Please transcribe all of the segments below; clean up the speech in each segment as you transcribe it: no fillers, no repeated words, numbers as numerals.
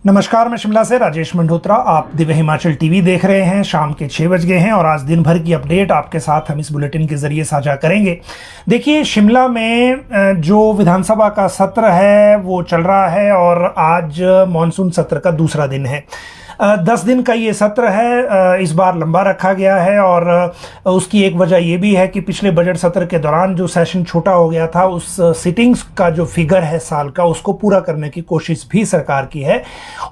नमस्कार, मैं शिमला से राजेश मंडोत्रा। आप दिव्य हिमाचल टीवी देख रहे हैं। शाम के 6 बज गए हैं और आज दिन भर की अपडेट आपके साथ हम इस बुलेटिन के जरिए साझा करेंगे। देखिए, शिमला में जो विधानसभा का सत्र है वो चल रहा है और आज मॉनसून सत्र का दूसरा दिन है। 10 दिन का ये सत्र है, इस बार लंबा रखा गया है और उसकी एक वजह ये भी है कि पिछले बजट सत्र के दौरान जो सेशन छोटा हो गया था, उस सिटिंग्स का जो फिगर है साल का, उसको पूरा करने की कोशिश भी सरकार की है।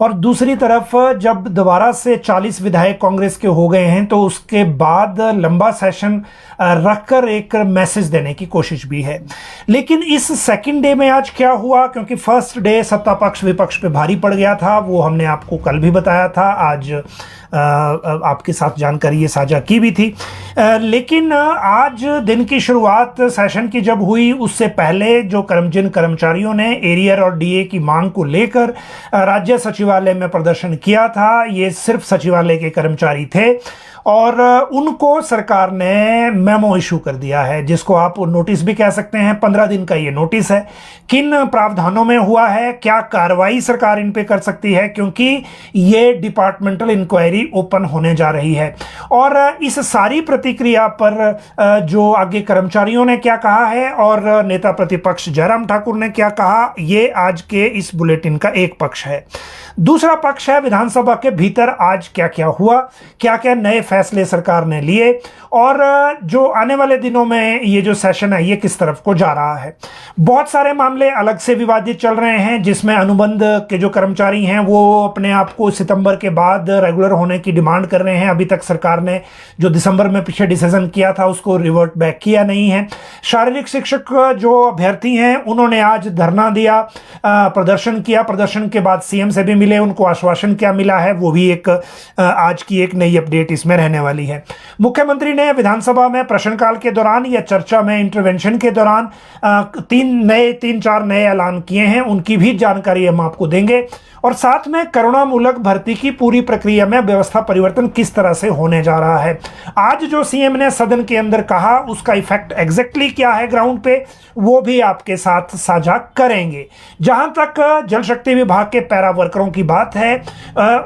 और दूसरी तरफ जब दोबारा से 40 विधायक कांग्रेस के हो गए हैं तो उसके बाद लंबा सेशन रखकर एक मैसेज देने की कोशिश भी है। लेकिन इस सेकंड डे में आज क्या हुआ, क्योंकि फर्स्ट डे सत्ता पक्ष विपक्ष पे भारी पड़ गया था, वो हमने आपको कल भी बताया था, आज आपके साथ जानकारी ये साझा की भी थी। लेकिन आज दिन की शुरुआत सेशन की जब हुई, उससे पहले जो जिन कर्मचारियों ने एरियर और डीए की मांग को लेकर राज्य सचिवालय में प्रदर्शन किया था, ये सिर्फ सचिवालय के कर्मचारी थे और उनको सरकार ने मेमो इशू कर दिया है, जिसको आप नोटिस भी कह सकते हैं। 15 दिन का ये नोटिस है। किन प्रावधानों में हुआ है, क्या कार्रवाई सरकार इन पे कर सकती है, क्योंकि ये डिपार्टमेंटल इंक्वायरी ओपन होने जा रही है। और इस सारी प्रतिक्रिया पर जो आगे कर्मचारियों ने क्या कहा है और नेता प्रतिपक्ष जयराम ठाकुर ने क्या कहा, ये आज के इस बुलेटिन का एक पक्ष है। दूसरा पक्ष है विधानसभा के भीतर आज क्या क्या हुआ, क्या क्या नए फैसले सरकार ने लिए और जो आने वाले दिनों में ये जो सेशन है ये किस तरफ को जा रहा है। बहुत सारे मामले अलग से विवादित चल रहे हैं, जिसमें अनुबंध के जो कर्मचारी हैं वो अपने आप को सितंबर के बाद रेगुलर होने की डिमांड कर रहे हैं। अभी तक सरकार ने जो दिसंबर में पीछे डिसीजन किया था उसको रिवर्ट बैक किया नहीं है। शारीरिक शिक्षक जो अभ्यर्थी हैं उन्होंने आज धरना दिया, प्रदर्शन किया। प्रदर्शन के बाद सीएम से भी मिले, उनको आश्वासन क्या मिला है वो भी एक आज की एक नई अपडेट इसमें रहने वाली है। मुख्यमंत्री ने विधानसभा में प्रश्नकाल के दौरान या चर्चा में इंटरवेंशन के दौरान 3-4 नए ऐलान किए हैं, उनकी भी जानकारी हम आपको देंगे। और साथ में करुणामूलक भर्ती की पूरी प्रक्रिया में व्यवस्था परिवर्तन किस तरह से होने जा रहा है। आज जो सीएम ने सदन के अंदर कहा उसका इफेक्ट एग्जैक्टली क्या है ग्राउंड पे, वो भी आपके साथ साझा करेंगे। जहां तक जल शक्ति विभाग के पैरा वर्करों की बात है,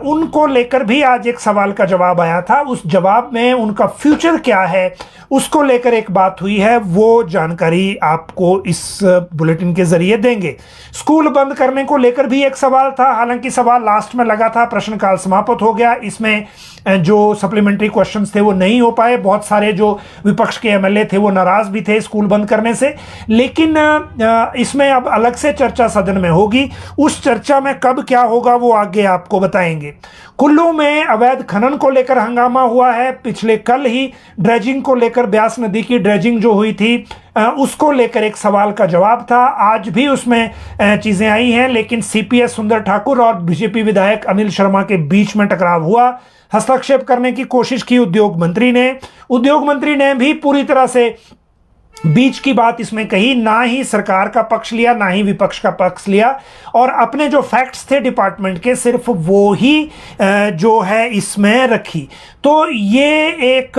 उनको लेकर भी आज एक सवाल का जवाब आया था। उस जवाब में उनका फ्यूचर क्या है उसको लेकर एक बात हुई है, वो जानकारी आपको इस बुलेटिन के जरिए देंगे। स्कूल बंद करने को लेकर भी एक सवाल था, हालांकि सवाल लास्ट में लगा था, प्रश्नकाल समाप्त हो गया। इसमें जो सप्लीमेंट्री क्वेश्चंस थे वो नहीं हो पाए। बहुत सारे जो विपक्ष के एमएलए थे वो नाराज भी थे स्कूल बंद करने से। लेकिन इसमें अब अलग से चर्चा सदन में होगी। उस चर्चा में कब क्या होगा वो आगे आपको बताएंगे। कुल्लू में अवैध खनन को लेकर हंगामा हुआ है। पिछले कल ही ड्रेजिंग को लेकर, ब्यास नदी की ड्रेजिंग जो हुई थी उसको लेकर एक सवाल का जवाब था। आज भी उसमें चीजें आई हैं, लेकिन सीपीएस सुंदर ठाकुर और बीजेपी विधायक अनिल शर्मा के बीच में टकराव हुआ। हस्तक्षेप करने की कोशिश की उद्योग मंत्री ने भी पूरी तरह से बीच की बात इसमें कही, ना ही सरकार का पक्ष लिया ना ही विपक्ष का पक्ष लिया और अपने जो फैक्ट्स थे डिपार्टमेंट के सिर्फ वो ही जो है इसमें रखी। तो ये एक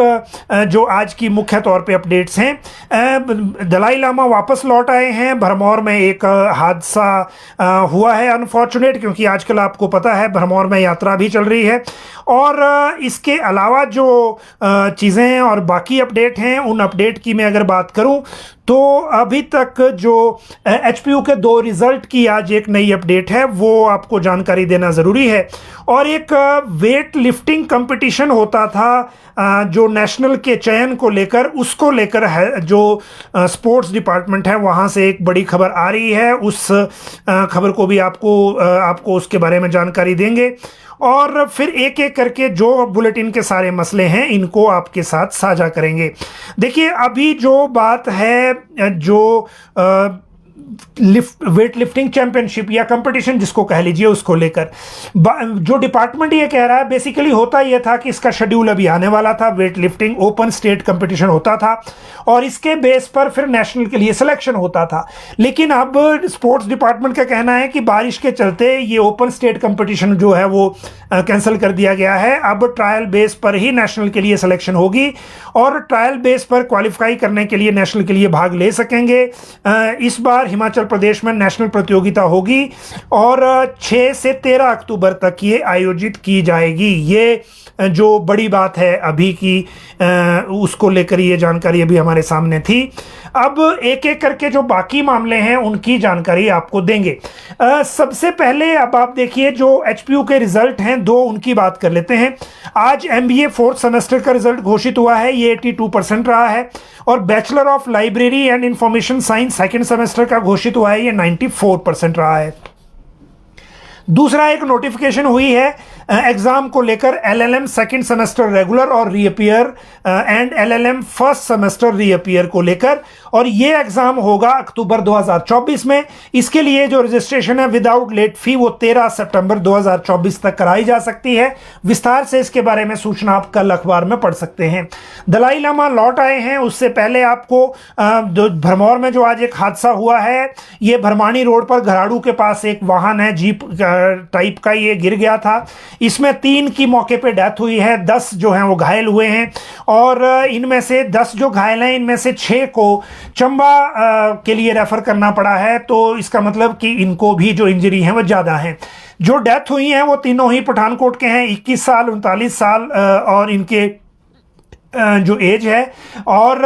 जो आज की मुख्य तौर पे अपडेट्स हैं। दलाई लामा वापस लौट आए हैं। भरमौर में एक हादसा हुआ है अनफॉर्चुनेट, क्योंकि आजकल आपको पता है भरमौर में यात्रा भी चल रही है। और इसके अलावा जो चीज़ें हैं और बाकी अपडेट हैं, उन अपडेट की मैं अगर बात करूं तो अभी तक जो एचपीयू के 2 रिजल्ट की आज एक नई अपडेट है, वो आपको जानकारी देना ज़रूरी है। और एक वेट लिफ्टिंग कंपटीशन होता था जो नेशनल के चयन को लेकर, उसको लेकर है जो स्पोर्ट्स डिपार्टमेंट है वहाँ से एक बड़ी खबर आ रही है। उस खबर को भी आपको उसके बारे में जानकारी देंगे और फिर एक एक करके जो बुलेटिन के सारे मसले हैं इनको आपके साथ साझा करेंगे। देखिए, अभी जो बात है, जो वेट लिफ्टिंग चैंपियनशिप या कंपटीशन जिसको कह लीजिए, उसको लेकर जो डिपार्टमेंट ये कह रहा है, बेसिकली होता यह था कि इसका शेड्यूल अभी आने वाला था। Weight lifting open state competition होता था और इसके बेस पर फिर नेशनल के लिए सिलेक्शन होता था। लेकिन अब स्पोर्ट्स डिपार्टमेंट का कहना है कि बारिश के चलते ये ओपन स्टेट कंपटीशन जो है वो कैंसिल कर दिया गया है। अब ट्रायल बेस पर ही नेशनल के लिए सिलेक्शन होगी और ट्रायल बेस पर क्वालिफाई करने के लिए नेशनल के लिए भाग ले सकेंगे। इस बार हिमाचल प्रदेश में नेशनल प्रतियोगिता होगी और 6 से 13 अक्टूबर तक ये आयोजित की जाएगी। ये जो बड़ी बात है अभी की, उसको लेकर ये जानकारी अभी हमारे सामने थी। अब एक एक करके जो बाकी मामले हैं उनकी जानकारी आपको देंगे। सबसे पहले अब आप देखिए जो एचपीयू के रिजल्ट हैं दो, उनकी बात कर लेते हैं। आज एमबीए फोर्थ सेमेस्टर का रिजल्ट घोषित हुआ है, ये 82% रहा है। और bachelor of library and information science second semester का घोषित हुआ है, ये 94% रहा है। दूसरा एक नोटिफिकेशन हुई है एग्जाम को लेकर, एलएलएम सेकंड सेमेस्टर रेगुलर और reappear and LLM first semester reappear को लेकर, और ये एग्जाम होगा अक्टूबर 2024 में। इसके लिए जो रजिस्ट्रेशन है विदाउट लेट फी वो 13 सितंबर 2024 तक कराई जा सकती है। विस्तार से इसके बारे में सूचना आप कल अखबार में पढ़ सकते हैं। दलाई लामा लौट आए हैं, उससे पहले आपको भरमौर में जो आज एक हादसा हुआ है, ये भरमाणी रोड पर घराड़ू के पास एक वाहन है जीप टाइप का, ये गिर गया था। इसमें 3 की मौके पे डेथ हुई है, 10 जो हैं वो घायल हुए हैं। और इनमें से 10 जो घायल हैं इनमें से 6 को चंबा के लिए रेफर करना पड़ा है। तो इसका मतलब कि इनको भी जो इंजरी है वो ज़्यादा है। जो डेथ हुई हैं वो तीनों ही पठानकोट के हैं, 21 साल, 39 साल और इनके जो एज है। और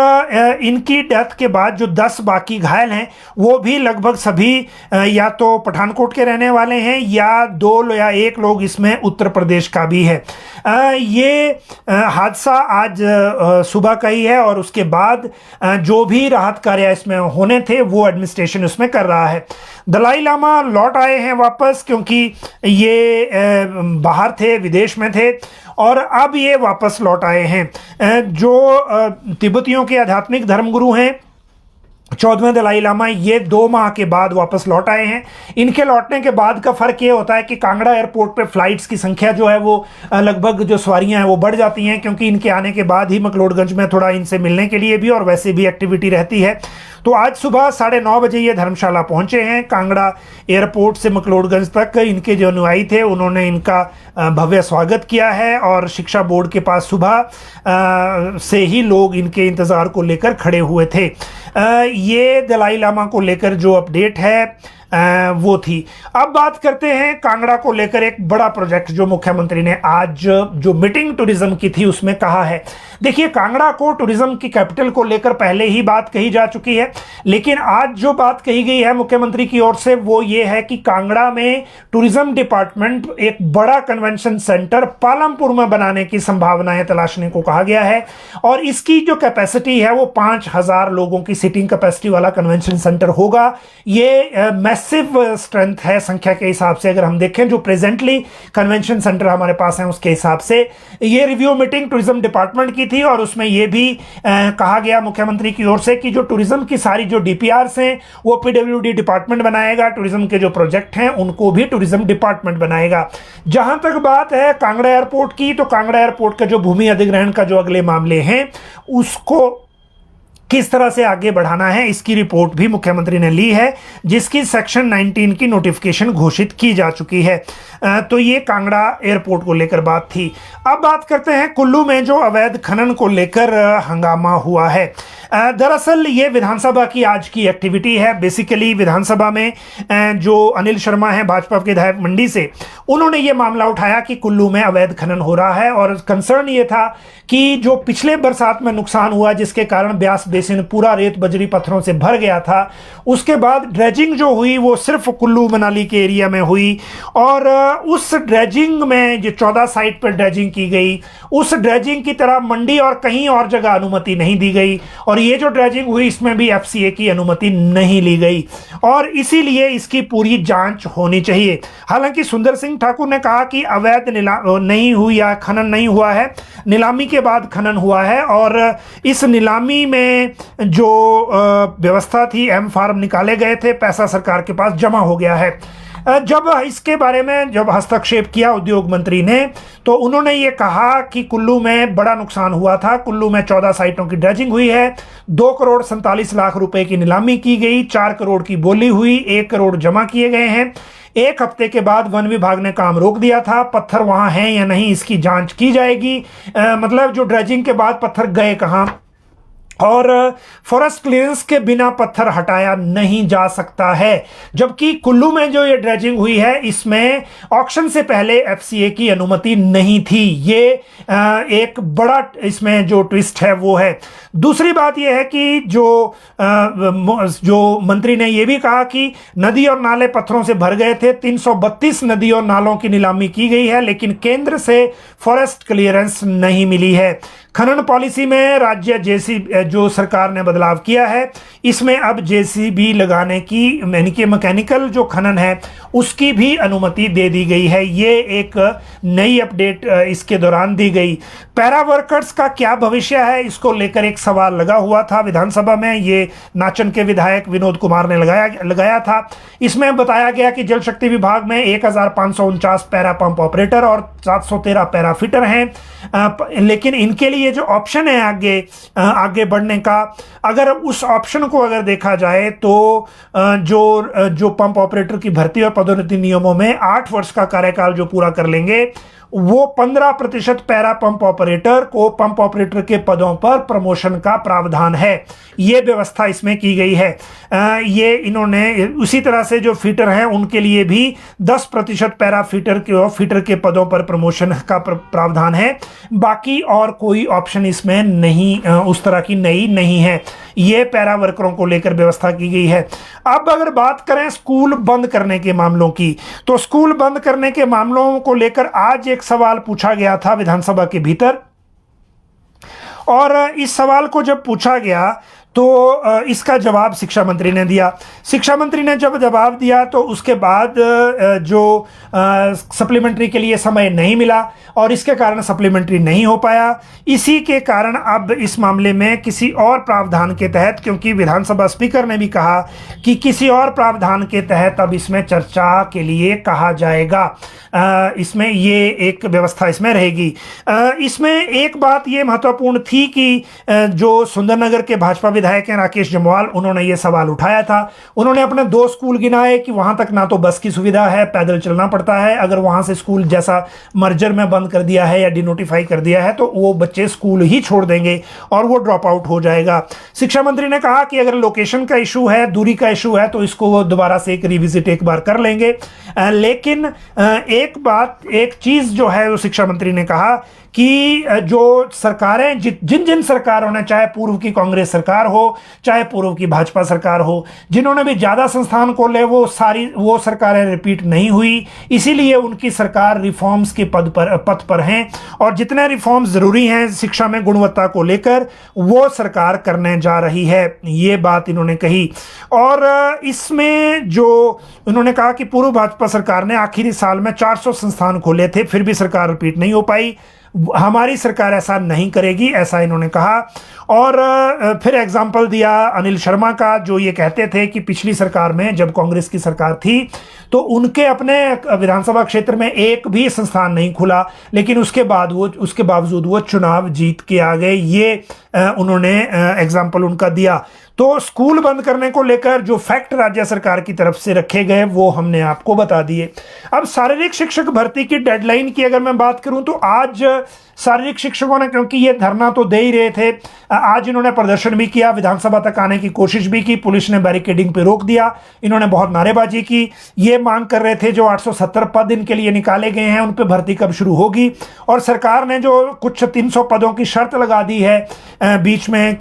इनकी डेथ के बाद जो 10 बाकी घायल हैं वो भी लगभग सभी या तो पठानकोट के रहने वाले हैं या 2 या 1 लोग इसमें उत्तर प्रदेश का भी है। ये हादसा आज सुबह का ही है और उसके बाद जो भी राहत कार्य इसमें होने थे वो एडमिनिस्ट्रेशन उसमें कर रहा है। दलाई लामा लौट आए हैं वापस, क्योंकि ये बाहर थे, विदेश में थे और अब ये वापस लौट आए हैं। जो तिब्बतियों के आध्यात्मिक धर्मगुरु हैं 14वें दलाई लामा, ये 2 माह के बाद वापस लौट आए हैं। इनके लौटने के बाद का फ़र्क ये होता है कि कांगड़ा एयरपोर्ट पे फ्लाइट्स की संख्या जो है वो लगभग जो सवारियां हैं वो बढ़ जाती हैं, क्योंकि इनके आने के बाद ही मकलोडगंज में थोड़ा इनसे मिलने के लिए भी और वैसे भी एक्टिविटी रहती है। तो आज सुबह 9:30 बजे ये धर्मशाला पहुंचे हैं। कांगड़ा एयरपोर्ट से मकलोडगंज तक इनके जो अनुयायी थे उन्होंने इनका भव्य स्वागत किया है और शिक्षा बोर्ड के पास सुबह से ही लोग इनके इंतज़ार को लेकर खड़े हुए थे। ये दलाई लामा को लेकर जो अपडेट है वो थी। अब बात करते हैं कांगड़ा को लेकर एक बड़ा प्रोजेक्ट जो मुख्यमंत्री ने आज जो मीटिंग टूरिज्म की थी उसमें कहा है। देखिए, कांगड़ा को टूरिज्म की कैपिटल को लेकर पहले ही बात कही जा चुकी है, लेकिन आज जो बात कही गई है मुख्यमंत्री की ओर से वो ये है कि कांगड़ा में टूरिज्म डिपार्टमेंट एक बड़ा कन्वेंशन सेंटर पालमपुर में बनाने की संभावनाएं तलाशने को कहा गया है। और इसकी जो कैपेसिटी है वो 5000 लोगों की सीटिंग कैपेसिटी वाला कन्वेंशन सेंटर होगा। ये मैसिव स्ट्रेंथ है संख्या के हिसाब से, अगर हम देखें जो प्रेजेंटली कन्वेंशन सेंटर हमारे पास है उसके हिसाब से। ये रिव्यू मीटिंग टूरिज्म डिपार्टमेंट की थी और उसमें ये भी कहा गया मुख्यमंत्री की ओर से कि जो टूरिज्म की सारी जो डीपीआरस हैं वो पीडब्ल्यूडी डिपार्टमेंट बनाएगा, टूरिज्म के जो प्रोजेक्ट हैं उनको भी टूरिज्म डिपार्टमेंट बनाएगा। जहां तक बात है कांगड़ा एयरपोर्ट की, तो कांगड़ा एयरपोर्ट का जो भूमि अधिग्रहण का जो अगले मामले हैं उसको किस तरह से आगे बढ़ाना है इसकी रिपोर्ट भी मुख्यमंत्री ने ली है, जिसकी सेक्शन 19 की नोटिफिकेशन घोषित की जा चुकी है। तो ये कांगड़ा एयरपोर्ट को लेकर बात थी। अब बात करते हैं कुल्लू में जो अवैध खनन को लेकर हंगामा हुआ है। दरअसल ये विधानसभा की आज की एक्टिविटी है। बेसिकली विधानसभा में जो अनिल शर्मा हैं भाजपा के विधायक मंडी से, उन्होंने ये मामला उठाया कि कुल्लू में अवैध खनन हो रहा है और कंसर्न ये था कि जो पिछले बरसात में नुकसान हुआ जिसके कारण ब्यास बेसिन पूरा रेत बजरी पत्थरों से भर गया था, उसके बाद ड्रेजिंग जो हुई वो सिर्फ कुल्लू मनाली के एरिया में हुई और उस ड्रेजिंग में जो 14 साइट पर ड्रेजिंग की गई, उस ड्रेजिंग की तरह मंडी और कहीं और जगह अनुमति नहीं दी गई और ये जो ड्रेजिंग हुई इसमें भी एफसीए की अनुमति नहीं ली गई और इसीलिए इसकी पूरी जांच होनी चाहिए। हालांकि सुंदर सिंह ठाकुर ने कहा कि अवैध नहीं हुई या खनन नहीं हुआ है, नीलामी के बाद खनन हुआ है और इस नीलामी में जो व्यवस्था थी, एम फार्म निकाले गए थे, पैसा सरकार के पास जमा हो गया है। जब इसके बारे में जब हस्तक्षेप किया उद्योग मंत्री ने, तो उन्होंने ये कहा कि कुल्लू में बड़ा नुकसान हुआ था। कुल्लू में 14 साइटों की ड्रेजिंग हुई है, 2 करोड़ 47 लाख रुपए की नीलामी की गई, 4 करोड़ की बोली हुई, 1 करोड़ जमा किए गए हैं। 1 हफ्ते के बाद वन विभाग ने काम रोक दिया था। पत्थर वहां हैं या नहीं इसकी जांच की जाएगी। मतलब जो ड्रेजिंग के बाद पत्थर गए कहां और फॉरेस्ट क्लियरेंस के बिना पत्थर हटाया नहीं जा सकता है। जबकि कुल्लू में जो ये ड्रेजिंग हुई है इसमें ऑक्शन से पहले एफसीए की अनुमति नहीं थी। ये एक बड़ा इसमें जो ट्विस्ट है वो है। दूसरी बात यह है कि जो मंत्री ने यह भी कहा कि नदी और नाले पत्थरों से भर गए थे। 332 नदी और नालों की नीलामी की गई है, लेकिन केंद्र से फॉरेस्ट क्लियरेंस नहीं मिली है। खनन पॉलिसी में राज्य जो सरकार ने बदलाव किया है, इसमें अब जेसीबी लगाने की यानी कि मैकेनिकल जो खनन है उसकी भी अनुमति दे दी गई है। ये एक नई अपडेट इसके दौरान दी गई। पैरा वर्कर्स का क्या भविष्य है, इसको लेकर एक सवाल लगा हुआ था विधानसभा में। ये नाचन के विधायक विनोद कुमार ने लगाया था। इसमें बताया गया कि जल शक्ति विभाग में 1549 पैरा पंप ऑपरेटर और 713 पैरा फिटर हैं, लेकिन इनके लिए जो ऑप्शन है आगे बढ़ने का, अगर उस ऑप्शन को अगर देखा जाए तो जो पंप ऑपरेटर की भर्ती और पदोन्नति नियमों में 8 वर्ष का कार्यकाल जो पूरा कर लेंगे वो 15% पैरा पंप ऑपरेटर को पंप ऑपरेटर के पदों पर प्रमोशन का प्रावधान है। ये व्यवस्था इसमें की गई है। ये इन्होंने उसी तरह से जो फिटर हैं उनके लिए भी 10% पैरा फिटर के पदों पर प्रमोशन का प्रावधान है। बाकी और कोई ऑप्शन इसमें नहीं, उस तरह की नई नहीं है। ये पैरा वर्करों को लेकर व्यवस्था की गई है। अब अगर बात करें स्कूल बंद करने के मामलों की, तो स्कूल बंद करने के मामलों को लेकर आज एक सवाल पूछा गया था विधानसभा के भीतर, और इस सवाल को जब पूछा गया तो इसका जवाब शिक्षा मंत्री ने दिया। शिक्षा मंत्री ने जब जवाब दिया तो उसके बाद जो सप्लीमेंट्री के लिए समय नहीं मिला और इसके कारण सप्लीमेंट्री नहीं हो पाया। इसी के कारण अब इस मामले में किसी और प्रावधान के तहत, क्योंकि विधानसभा स्पीकर ने भी कहा कि किसी और प्रावधान के तहत अब इसमें चर्चा के लिए कहा जाएगा। इसमें ये एक व्यवस्था इसमें रहेगी। इसमें एक बात ये महत्वपूर्ण थी कि जो सुंदरनगर के भाजपा विधायक हैं राकेश जम्वाल, उन्होंने ये सवाल उठाया था। उन्होंने अपने 2 स्कूल गिनाए कि वहां तक ना तो बस की सुविधा है, पैदल चलना पड़ता है। अगर वहां से स्कूल जैसा मर्जर में बंद कर दिया है या डिनोटिफाई कर दिया है तो वो बच्चे स्कूल ही छोड़ देंगे और वो ड्रॉप आउट हो जाएगा। शिक्षा मंत्री ने कहा कि अगर लोकेशन का इशू है, दूरी का इशू है, तो इसको वो दोबारा से एक रिविजिट एक बार कर लेंगे। लेकिन एक चीज जो है वो शिक्षा मंत्री ने कहा कि जो सरकारें जिन सरकारों ने, चाहे पूर्व की कांग्रेस सरकार हो चाहे पूर्व की भाजपा सरकार हो, जिन्होंने भी ज्यादा संस्थान खोले वो सरकारें रिपीट नहीं हुई। इसीलिए उनकी सरकार रिफॉर्म्स के पथ पर हैं और जितने रिफॉर्म्स जरूरी हैं शिक्षा में गुणवत्ता को लेकर वो सरकार करने जा रही है। ये बात इन्होंने कही। और इसमें जो उन्होंने कहा कि पूर्व भाजपा सरकार ने आखिरी साल में 400 संस्थान खोले थे, फिर भी सरकार रिपीट नहीं हो पाई। हमारी सरकार ऐसा नहीं करेगी, ऐसा इन्होंने कहा। और फिर एग्जाम्पल दिया अनिल शर्मा का, जो ये कहते थे कि पिछली सरकार में जब कांग्रेस की सरकार थी तो उनके अपने विधानसभा क्षेत्र में एक भी संस्थान नहीं खुला, लेकिन उसके बावजूद वो चुनाव जीत के आ गए। ये उन्होंने एग्जाम्पल उनका दिया। तो स्कूल बंद करने को लेकर जो फैक्ट राज्य सरकार की तरफ से रखे गए वो हमने आपको बता दिए। अब शारीरिक शिक्षक भर्ती की डेडलाइन की अगर मैं बात करूं तो आज शारीरिक शिक्षकों ने, क्योंकि ये धरना तो दे ही रहे थे, आज इन्होंने प्रदर्शन भी किया, विधानसभा तक आने की कोशिश भी की, पुलिस ने बैरिकेडिंग पे रोक दिया, इन्होंने बहुत नारेबाजी की। ये मांग कर रहे थे जो 870 पद इनके लिए निकाले गए हैं उन पे भर्ती कब शुरू होगी, और सरकार ने जो कुछ 300 पदों की शर्त लगा दी है, बीच में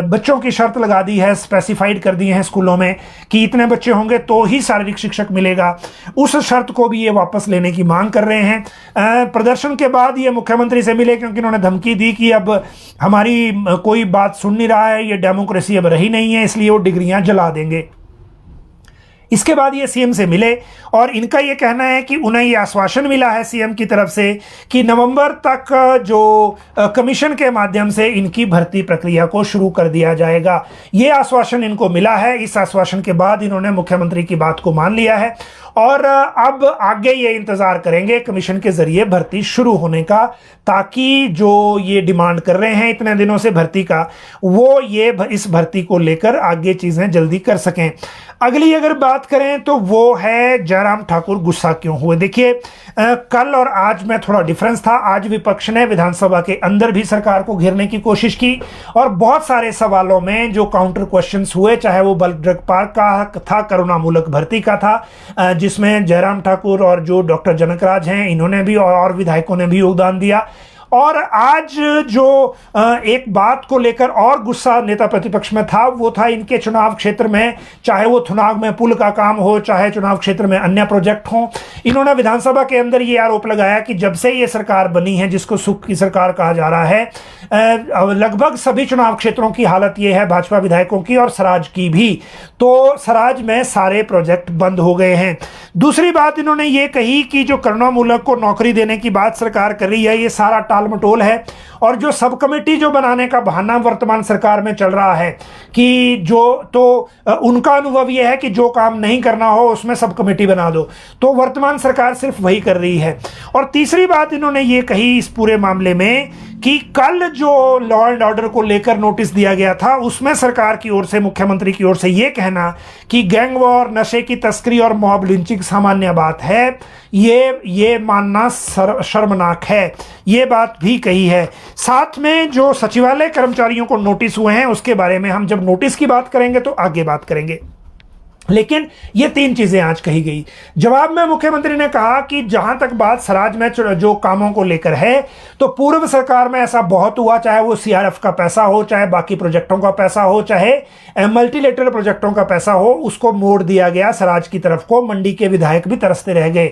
बच्चों की शर्त लगा दी है, स्पेसिफाइड कर दिए हैं स्कूलों में कि इतने बच्चे होंगे तो ही शारीरिक शिक्षक मिलेगा, उस शर्त को भी ये वापस लेने की मांग कर रहे हैं। प्रदर्शन के बाद ये मुख्यमंत्री से मिले, क्योंकि उन्होंने धमकी दी कि अब हमारी कोई बात सुन नहीं रहा है, ये डेमोक्रेसी अब रही नहीं है, इसलिए वो डिग्रियां जला देंगे। इसके बाद ये सीएम से मिले और इनका ये कहना है कि उन्हें ये आश्वासन मिला है सीएम की तरफ से कि नवंबर तक जो कमीशन के माध्यम से इनकी भर्ती प्रक्रिया को शुरू कर दिया जाएगा। ये आश्वासन इनको मिला है। इस आश्वासन के बाद इन्होंने मुख्यमंत्री की बात को मान लिया है और अब आगे ये इंतजार करेंगे कमीशन के जरिए भर्ती शुरू होने का, ताकि जो ये डिमांड कर रहे हैं इतने दिनों से भर्ती का, वो ये इस भर्ती को लेकर आगे चीजें जल्दी कर सकें। अगली अगर बात बात करें तो वो है जयराम ठाकुर गुस्सा क्यों हुए। देखिए कल और आज में थोड़ा डिफरेंस था। आज विपक्ष ने विधानसभा के अंदर भी सरकार को घेरने की कोशिश की और बहुत सारे सवालों में जो काउंटर क्वेश्चंस हुए, चाहे वो बल्क ड्रग पार्क का था, करुणामूलक भर्ती का था, जिसमें जयराम ठाकुर और जो डॉक्टर जनकराज हैं इन्होंने भी और विधायकों ने भी योगदान दिया। और आज जो एक बात को लेकर और गुस्सा नेता प्रतिपक्ष में था वो था इनके चुनाव क्षेत्र में, चाहे वो थुनाग में पुल का काम हो, चाहे चुनाव क्षेत्र में अन्य प्रोजेक्ट हों, इन्होंने विधानसभा के अंदर ये आरोप लगाया कि जब से ये सरकार बनी है, जिसको सुख की सरकार कहा जा रहा है, लगभग सभी चुनाव क्षेत्रों की हालत ये है, भाजपा विधायकों की और सराज की भी, तो सराज में सारे प्रोजेक्ट बंद हो गए हैं। दूसरी बात इन्होंने ये कही कि जो करुणामूलक को नौकरी देने की बात सरकार कर रही है ये सारा टाल मटोल है, और जो सब कमेटी जो बनाने का बहाना वर्तमान सरकार में चल रहा है कि जो तो उनका अनुभव यह है कि जो काम नहीं करना हो उसमें सब कमेटी बना दो, तो वर्तमान सरकार सिर्फ वही कर रही है। और तीसरी बात इन्होंने ये कही इस पूरे मामले में कि कल जो लॉ एंड ऑर्डर को लेकर नोटिस दिया गया था उसमें सरकार की ओर से, मुख्यमंत्री की ओर से ये कहना कि गैंग वॉर, नशे की तस्करी और मॉब लिंचिंग सामान्य बात है, ये मानना शर्मनाक है, ये बात भी कही है। साथ में जो सचिवालय कर्मचारियों को नोटिस हुए हैं उसके बारे में हम जब नोटिस की बात करेंगे तो आगे बात करेंगे, लेकिन ये तीन चीजें आज कही गई। जवाब में मुख्यमंत्री ने कहा कि जहां तक बात सराज में जो कामों को लेकर है तो पूर्व सरकार में ऐसा बहुत हुआ, चाहे वो सीआरएफ का पैसा हो, चाहे बाकी प्रोजेक्टों का पैसा हो, चाहे मल्टीलेटरल प्रोजेक्टों का पैसा हो, उसको मोड़ दिया गया सराज की तरफ को। मंडी के विधायक भी तरसते रह गए।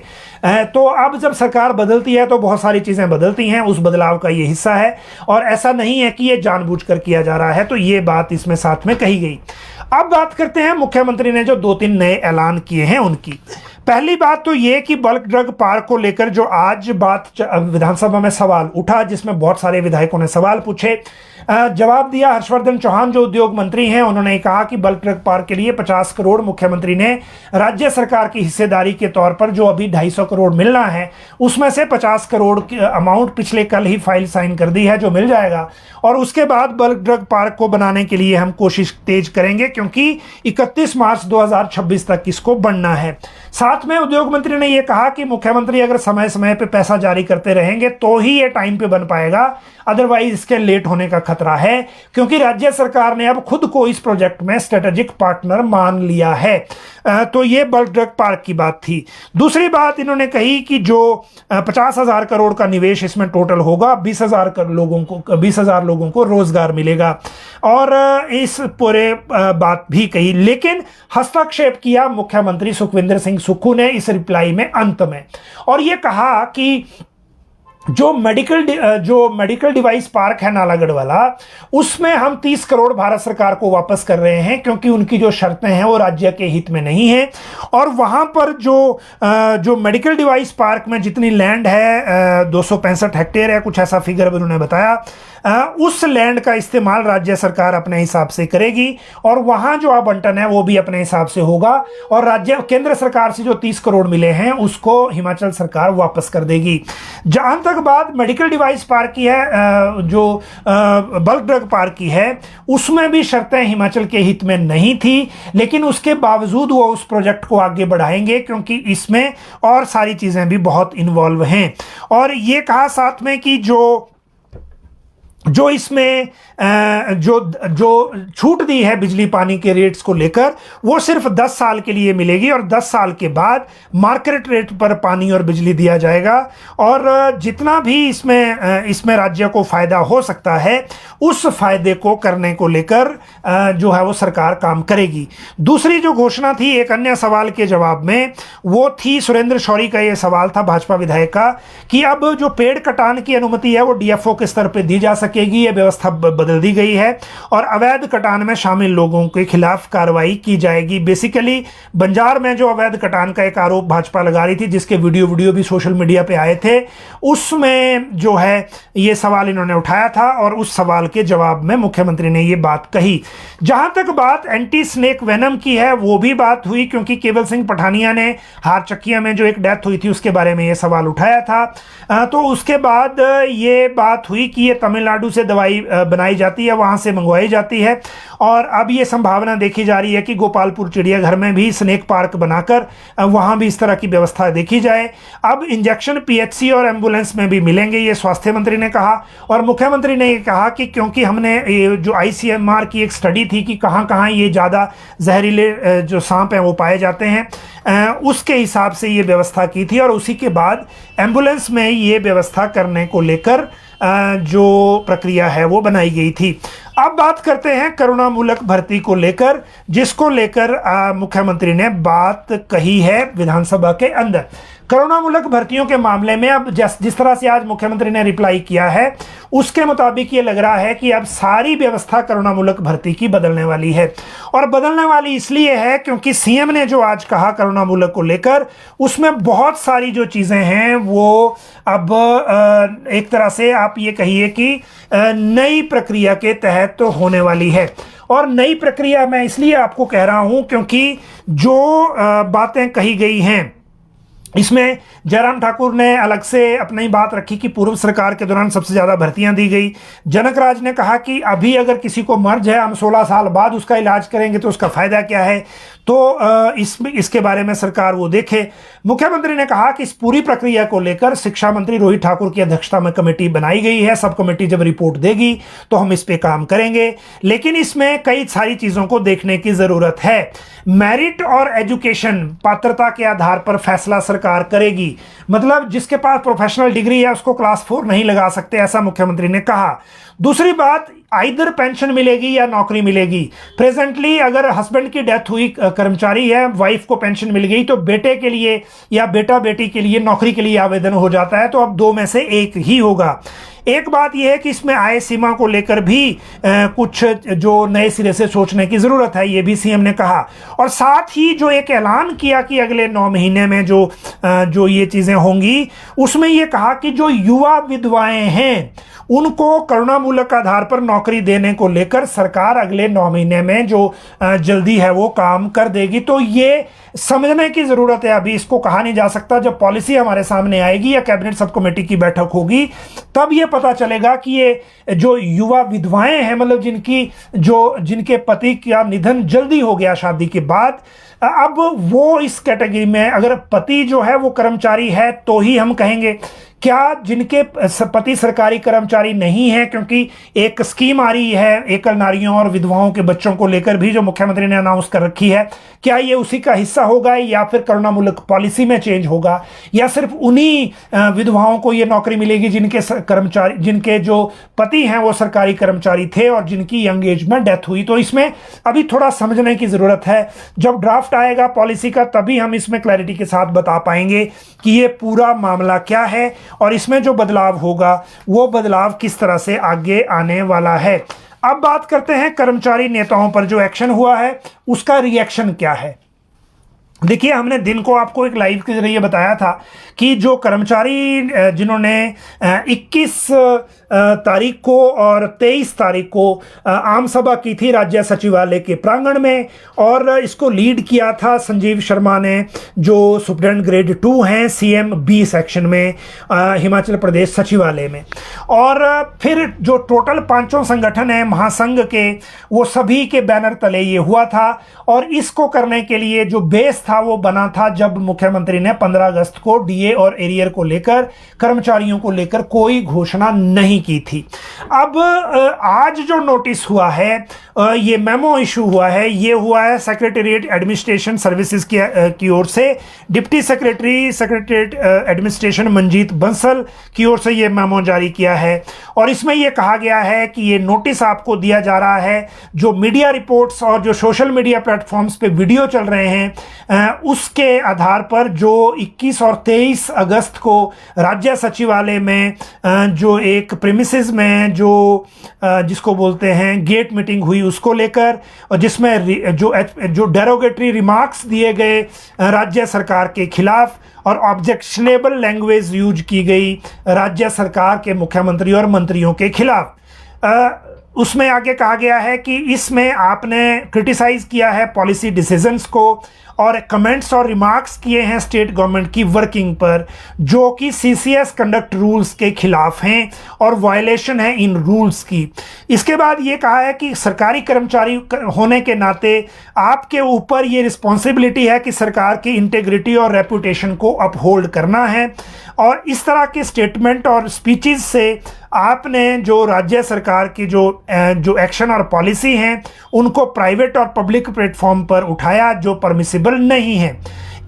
तो अब जब सरकार बदलती है तो बहुत सारी चीजें बदलती हैं, उस बदलाव का ये हिस्सा है और ऐसा नहीं है कि ये जानबूझकर किया जा रहा है, तो ये बात इसमें साथ में कही गई। अब बात करते हैं मुख्यमंत्री ने जो 2-3 नए ऐलान किए हैं उनकी। पहली बात तो ये कि बल्क ड्रग पार्क को लेकर जो आज बात विधानसभा में सवाल उठा, जिसमें बहुत सारे विधायकों ने सवाल पूछे, जवाब दिया हर्षवर्धन चौहान जो उद्योग मंत्री हैं। उन्होंने कहा कि बल्क ड्रग पार्क के लिए 50 करोड़ मुख्यमंत्री ने राज्य सरकार की हिस्सेदारी के तौर पर जो अभी 250 करोड़ मिलना है उसमें से 50 करोड़ की अमाउंट पिछले कल ही फाइल साइन कर दी है जो मिल जाएगा, और उसके बाद बल्क ड्रग पार्क को बनाने के लिए हम कोशिश तेज करेंगे क्योंकि 31 मार्च 2026 तक इसको बनना है। साथ में उद्योग मंत्री ने यह कहा कि मुख्यमंत्री अगर समय समय पे पैसा जारी करते रहेंगे तो ही ये टाइम पे बन पाएगा, अदरवाइज इसके लेट होने का खतरा है, क्योंकि राज्य सरकार ने अब खुद को इस प्रोजेक्ट में स्ट्रेटेजिक पार्टनर मान लिया है। तो ये बल्क ड्रग पार्क की बात थी। दूसरी बात इन्होंने कही कि जो 50,000 करोड़ का निवेश इसमें टोटल होगा, 20,000 लोगों को रोजगार मिलेगा, और इस पूरे बात भी कही। लेकिन हस्तक्षेप किया मुख्यमंत्री सुखविंदर सिंह सुक्खू ने इस रिप्लाई में अंत में, और ये कहा कि जो मेडिकल डिवाइस पार्क है नालागढ़ वाला, उसमें हम 30 करोड़ भारत सरकार को वापस कर रहे हैं क्योंकि उनकी जो शर्तें हैं वो राज्य के हित में नहीं है। और वहां पर जो मेडिकल डिवाइस पार्क में जितनी लैंड है 265 हेक्टेयर है, कुछ ऐसा फिगर उन्होंने बताया, उस लैंड का इस्तेमाल राज्य सरकार अपने हिसाब से करेगी और वहां जो आवंटन है वो भी अपने हिसाब से होगा, और केंद्र सरकार से जो 30 करोड़ मिले हैं उसको हिमाचल सरकार वापस कर देगी। जहां तक बात मेडिकल डिवाइस पार्क की है, जो बल्क ड्रग पार्क की है, उसमें भी शर्तें हिमाचल के हित में नहीं थी, लेकिन उसके बावजूद वो उस प्रोजेक्ट को आगे बढ़ाएंगे क्योंकि इसमें और सारी चीजें भी बहुत इन्वॉल्व हैं। और ये कहा साथ में कि जो इसमें जो छूट दी है बिजली पानी के रेट्स को लेकर, वो सिर्फ 10 साल के लिए मिलेगी और 10 साल के बाद मार्केट रेट पर पानी और बिजली दिया जाएगा, और जितना भी इसमें राज्य को फायदा हो सकता है उस फायदे को करने को लेकर जो है वो सरकार काम करेगी। दूसरी जो घोषणा थी एक अन्य सवाल के जवाब में, वो थी सुरेंद्र शौरी का ये सवाल था भाजपा विधायक का कि अब जो पेड़ कटान की अनुमति है वो डीएफओ के स्तर पर दी जा सकेगी, ये व्यवस्था बदल दी गई है और अवैध कटान में शामिल लोगों के खिलाफ कार्रवाई की जाएगी। बेसिकली बंजार में जो अवैध कटान का एक आरोप भाजपा लगा रही थी, जिसके वीडियो भी सोशल मीडिया पे आए थे, उसमें जो है ये सवाल इन्होंने उठाया था और उस सवाल के जवाब में मुख्यमंत्री ने ये बात कही। जहां तक बात एंटी स्नेक वेनम की है वो भी बात हुई, क्योंकि केवल सिंह पठानिया ने हारचक्किया में जो एक डेथ हुई थी उसके बारे में ये सवाल उठाया था। तो उसके बाद ये बात हुई कि ये तमिलनाडु तमिलनाडु से दवाई बनाई जाती है, वहाँ से मंगवाई जाती है। और अब ये संभावना देखी जा रही है कि गोपालपुर चिड़ियाघर में भी स्नेक पार्क बनाकर वहाँ भी इस तरह की व्यवस्था देखी जाए। अब इंजेक्शन पीएचसी और एम्बुलेंस में भी मिलेंगे, ये स्वास्थ्य मंत्री ने कहा। और मुख्यमंत्री ने ये कहा कि क्योंकि हमने जो आईसीएमआर की एक स्टडी थी कि कहाँ कहाँ ये ज़्यादा जहरीले जो सांप हैं वो पाए जाते हैं, उसके हिसाब से ये व्यवस्था की थी। और उसी के बाद एम्बुलेंस में ये व्यवस्था करने को लेकर जो प्रक्रिया है वो बनाई गई थी। अब बात करते हैं करुणामूलक भर्ती को लेकर, जिसको लेकर मुख्यमंत्री ने बात कही है विधानसभा के अंदर। करुणामूलक भर्तियों के मामले में अब जिस तरह से आज मुख्यमंत्री ने रिप्लाई किया है, उसके मुताबिक ये लग रहा है कि अब सारी व्यवस्था करुणामूलक भर्ती की बदलने वाली है। और बदलने वाली इसलिए है क्योंकि सीएम ने जो आज कहा करुणामूलक को लेकर, उसमें बहुत सारी जो चीज़ें हैं वो अब एक तरह से आप ये कहिए कि नई प्रक्रिया के तहत तो होने वाली है। और नई प्रक्रिया मैं इसलिए आपको कह रहा हूं क्योंकि जो बातें कही गई हैं इसमें जयराम ठाकुर ने अलग से अपनी बात रखी कि पूर्व सरकार के दौरान सबसे ज़्यादा भर्तियां दी गई। जनक राज ने कहा कि अभी अगर किसी को मर्ज है, हम 16 साल बाद उसका इलाज करेंगे तो उसका फ़ायदा क्या है, तो इसके बारे में सरकार वो देखे। मुख्यमंत्री ने कहा कि इस पूरी प्रक्रिया को लेकर शिक्षा मंत्री रोहित ठाकुर की अध्यक्षता में कमेटी बनाई गई है। सब कमेटी जब रिपोर्ट देगी तो हम इस पे काम करेंगे, लेकिन इसमें कई सारी चीज़ों को देखने की ज़रूरत है। मेरिट और एजुकेशन, पात्रता के आधार पर फैसला सरकार करेगी। मतलब जिसके पास प्रोफेशनल डिग्री है उसको क्लास 4 नहीं लगा सकते, ऐसा मुख्यमंत्री ने कहा। दूसरी बात, आइदर पेंशन मिलेगी या नौकरी मिलेगी। प्रेजेंटली अगर हस्बैंड की डेथ हुई, कर्मचारी है, वाइफ को पेंशन मिल गई, तो बेटे के लिए या बेटा बेटी के लिए नौकरी के लिए आवेदन हो जाता है, तो अब 2 में से 1 ही होगा। एक बात यह है कि इसमें आय सीमा को लेकर भी कुछ जो नए सिरे से सोचने की ज़रूरत है, ये भी सीएम ने कहा। और साथ ही जो एक ऐलान किया कि अगले 9 महीने में जो ये चीज़ें होंगी, उसमें ये कहा कि जो युवा विधवाएं हैं उनको करुणामूलक आधार पर नौकरी देने को लेकर सरकार अगले 9 महीने में जो जल्दी है वो काम कर देगी। तो ये समझने की ज़रूरत है, अभी इसको कहा नहीं जा सकता। जब पॉलिसी हमारे सामने आएगी या कैबिनेट सब कमेटी की बैठक होगी तब ये पता चलेगा कि ये जो युवा विधवाएं हैं, मतलब जिनके पति का निधन जल्दी हो गया शादी के बाद, अब वो इस कैटेगरी में, अगर पति जो है वो कर्मचारी है तो ही हम कहेंगे। क्या जिनके पति सरकारी कर्मचारी नहीं है, क्योंकि एक स्कीम आ रही है एकल नारियों और विधवाओं के बच्चों को लेकर भी जो मुख्यमंत्री ने अनाउंस कर रखी है, क्या ये उसी का हिस्सा होगा या फिर करुणामूलक पॉलिसी में चेंज होगा, या सिर्फ उन्हीं विधवाओं को ये नौकरी मिलेगी जिनके जो पति हैं वो सरकारी कर्मचारी थे और जिनकी यंग एज में डेथ हुई। तो इसमें अभी थोड़ा समझने की ज़रूरत है। जब ड्राफ्ट आएगा पॉलिसी का तभी हम इसमें क्लैरिटी के साथ बता पाएंगे कि ये पूरा मामला क्या है और इसमें जो बदलाव होगा वो बदलाव किस तरह से आगे आने वाला है। अब बात करते हैं कर्मचारी नेताओं पर जो एक्शन हुआ है उसका रिएक्शन क्या है। देखिए, हमने दिन को आपको एक लाइव के जरिए बताया था कि जो कर्मचारी जिन्होंने 21 तारीख को और 23 तारीख को आम सभा की थी राज्य सचिवालय के प्रांगण में, और इसको लीड किया था संजीव शर्मा ने, जो सुप्रीडेंट ग्रेड 2 हैं सीएम बी सेक्शन में हिमाचल प्रदेश सचिवालय में। और फिर जो टोटल 5 संगठन हैं महासंघ के, वो सभी के बैनर तले ये हुआ था। और इसको करने के लिए जो बेस था वो बना था जब मुख्यमंत्री ने 15 अगस्त को डीए और एरियर को लेकर, कर्मचारियों को लेकर कोई घोषणा नहीं की थी। अब आज जो नोटिस हुआ है, ये मेमो इशू हुआ है, ये हुआ है सेक्रेटेरिएट एडमिनिस्ट्रेशन सर्विसेज की ओर से। Deputy secretariat administration Manjeet Bansal की ओर से ये मेमो जारी किया है। और इसमें यह कहा गया है कि ये नोटिस आपको दिया जा रहा है, जो मीडिया रिपोर्ट्स और जो सोशल मीडिया प्लेटफॉर्म्स पे वीडियो चल रहे हैं उसके आधार पर जो 21 और 23 अगस्त को राज्य सचिवालय में जो एक प्रीमिसेस में जिसको बोलते हैं गेट मीटिंग हुई उसको लेकर, और जिसमें जो डेरोगेटरी रिमार्क्स दिए गए राज्य सरकार के खिलाफ और ऑब्जेक्शनेबल लैंग्वेज यूज की गई राज्य सरकार के मुख्यमंत्री और मंत्रियों के खिलाफ, उसमें आगे कहा गया है कि इसमें आपने क्रिटिसाइज किया है पॉलिसी डिसीजंस को और कमेंट्स और रिमार्क्स किए हैं स्टेट गवर्नमेंट की वर्किंग पर, जो कि सीसीएस कंडक्ट रूल्स के खिलाफ हैं और वायलेशन है इन रूल्स की। इसके बाद ये कहा है कि सरकारी कर्मचारी होने के नाते आपके ऊपर ये रिस्पॉन्सिबिलिटी है कि सरकार की इंटेग्रिटी और रेपुटेशन को अपहोल्ड करना है, और इस तरह के स्टेटमेंट और स्पीचेस से आपने जो राज्य सरकार की जो एक्शन और पॉलिसी हैं उनको प्राइवेट और पब्लिक प्लेटफॉर्म पर उठाया, जो परमिसिबल नहीं है।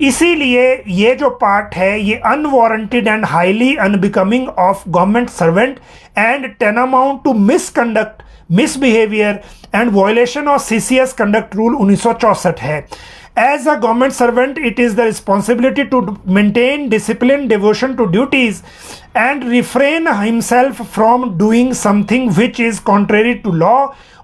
इसीलिए ये जो पार्ट है ये unwarranted and highly unbecoming of government servant and tantamount to misconduct, misbehaviour and violation of CCS conduct rule 1964 है। As a government servant, it is the responsibility to maintain discipline, devotion to duties, and refrain himself from doing something which is contrary to law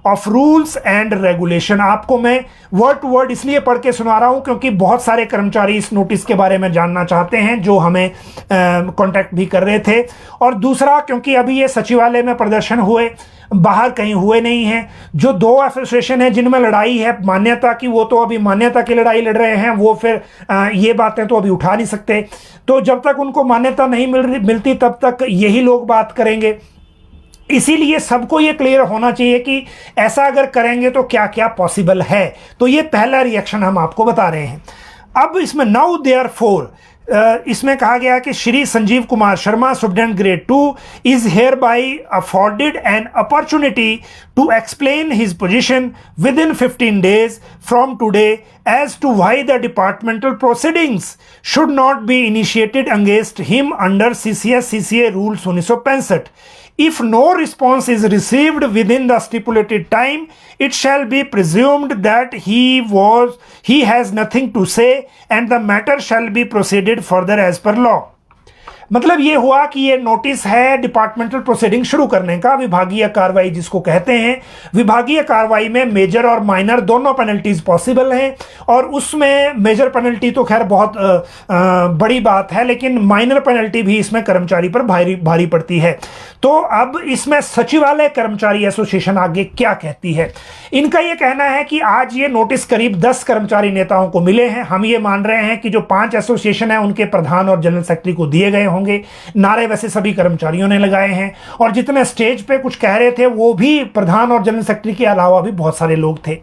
of rules and regulation। आपको मैं word to word इसलिए पढ़ के सुना रहा हूं क्योंकि बहुत सारे कर्मचारी इस नोटिस के बारे में जानना चाहते हैं, जो हमें कांटेक्ट भी कर रहे थे। और दूसरा, क्योंकि अभी ये सचिवालय में प्रदर्शन हुए, बाहर कहीं हुए नहीं हैं। जो दो एसोसिएशन है जिनमें लड़ाई है मान्यता की, वो तो अभी मान्यता की लड़ाई लड़ रहे हैं, वो फिर ये बातें तो अभी उठा नहीं सकते। तो जब तक उनको मान्यता नहीं मिलती तब तक यही लोग बात करेंगे। इसीलिए सबको ये क्लियर होना चाहिए कि ऐसा अगर करेंगे तो क्या क्या पॉसिबल है। तो ये पहला रिएक्शन हम आपको बता रहे हैं। अब इसमें नाउ देयरफॉर इसमें कहा गया कि Shri Sanjeev Kumar Sharma, student grade 2, is hereby afforded an opportunity to explain his position within 15 days from today as to why the departmental proceedings should not be initiated against him under CCA rules 1965। If no response is received within the stipulated time, it shall be presumed that he has nothing to say and the matter shall be proceeded further as per law। मतलब ये हुआ कि ये notice है departmental proceeding शुरू करने का, विभागीय कार्रवाई जिसको कहते हैं। विभागीय कार्रवाई में मेजर और माइनर दोनों पेनल्टीज पॉसिबल हैं, और उसमें मेजर पेनल्टी तो खैर बहुत बड़ी बात है, लेकिन माइनर पेनल्टी भी इसमें कर्मचारी पर भारी पड़ती है। तो अब इसमें सचिवालय कर्मचारी एसोसिएशन आगे क्या कहती है। इनका ये कहना है कि आज ये नोटिस करीब 10 कर्मचारी नेताओं को मिले हैं। हम ये मान रहे हैं कि जो 5 एसोसिएशन है उनके प्रधान और जनरल सेक्रेटरी को दिए गए होंगे। नारे वैसे सभी कर्मचारियों ने लगाए हैं, और जितने स्टेज पे कुछ कह रहे थे वो भी प्रधान और जनरल सेक्रेटरी के अलावा भी बहुत सारे लोग थे।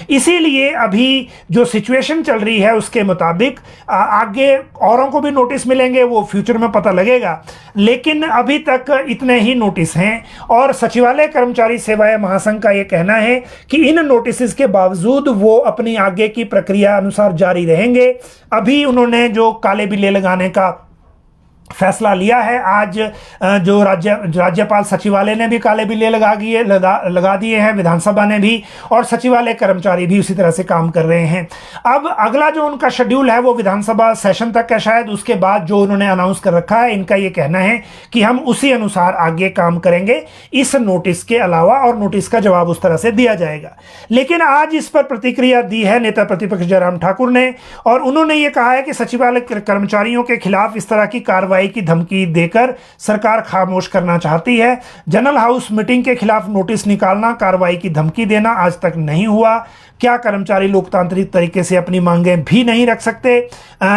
इसीलिए अभी जो सिचुएशन चल रही है उसके मुताबिक आगे औरों को भी नोटिस मिलेंगे, वो फ्यूचर में पता लगेगा, लेकिन अभी तक इतने ही नोटिस हैं। और सचिवालय कर्मचारी सेवाएं महासंघ का यह कहना है कि इन नोटिस के बावजूद वो अपनी आगे की प्रक्रिया अनुसार जारी रहेंगे। अभी उन्होंने जो काले बिल्ले लगाने का फैसला लिया है, आज जो राज्यपाल सचिवालय ने भी काले बिल्ले लगा दिए हैं, विधानसभा ने भी, और सचिवालय कर्मचारी भी उसी तरह से काम कर रहे हैं। अब अगला जो उनका शेड्यूल है वो विधानसभा सेशन तक है शायद, उसके बाद जो उन्होंने अनाउंस कर रखा है, इनका ये कहना है कि हम उसी अनुसार आगे काम करेंगे इस नोटिस के अलावा, और नोटिस का जवाब उस तरह से दिया जाएगा। लेकिन आज इस पर प्रतिक्रिया दी है नेता प्रतिपक्ष जयराम ठाकुर ने, और उन्होंने ये कहा है कि सचिवालय कर्मचारियों के खिलाफ इस तरह की कार्रवाई की धमकी देकर सरकार खामोश करना चाहती है। जनरल हाउस मीटिंग के खिलाफ नोटिस निकालना, कार्रवाई की धमकी देना आज तक नहीं हुआ। क्या कर्मचारी लोकतांत्रिक तरीके से अपनी मांगें भी नहीं रख सकते?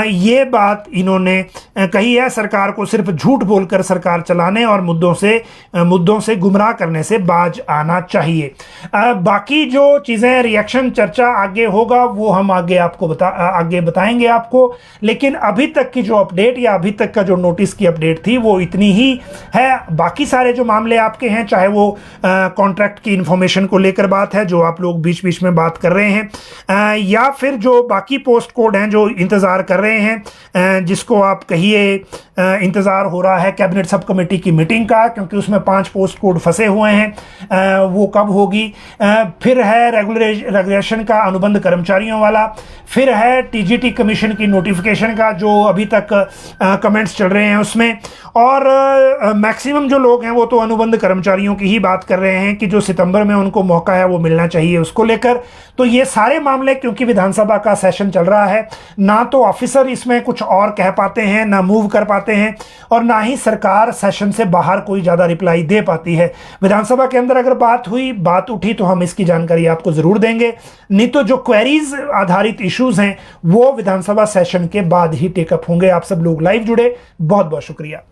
ये बात इन्होंने कही है। सरकार को सिर्फ झूठ बोलकर सरकार चलाने और मुद्दों से गुमराह करने से बाज आना चाहिए। बाकी जो चीज़ें रिएक्शन चर्चा आगे होगा वो हम आगे बताएंगे आपको, लेकिन अभी तक की जो अपडेट या अभी तक का जो नोटिस की अपडेट थी वो इतनी ही है। बाकी सारे जो मामले आपके हैं, चाहे वो कॉन्ट्रैक्ट की इंफॉर्मेशन को लेकर बात है जो आप लोग बीच बीच में बात कर रहे हैं, या फिर जो बाकी पोस्ट कोड हैं जो इंतज़ार कर रहे हैं, जिसको आप कहिए इंतज़ार हो रहा है कैबिनेट सब कमेटी की मीटिंग का, क्योंकि उसमें 5 पोस्ट कोड फंसे हुए हैं, वो कब होगी। फिर है रेगुलेशन का अनुबंध कर्मचारियों वाला, फिर है टीजीटी कमीशन की नोटिफिकेशन का जो अभी तक कमेंट्स चल रहे हैं उसमें। और मैक्सिमम जो लोग हैं वो तो अनुबंध कर्मचारियों की ही बात कर रहे हैं कि जो सितंबर में उनको मौका है वो मिलना चाहिए उसको लेकर। तो ये सारे मामले, क्योंकि विधानसभा का सेशन चल रहा है, ना तो ऑफिसर इसमें कुछ और कह पाते हैं, ना मूव कर पाते हैं, और ना ही सरकार सेशन से बाहर कोई ज़्यादा रिप्लाई दे पाती है। विधानसभा के अंदर अगर बात उठी तो हम इसकी जानकारी आपको ज़रूर देंगे, नहीं तो जो क्वेरीज आधारित इश्यूज हैं वो विधानसभा सेशन के बाद ही टेकअप होंगे। आप सब लोग लाइव जुड़े, बहुत बहुत शुक्रिया।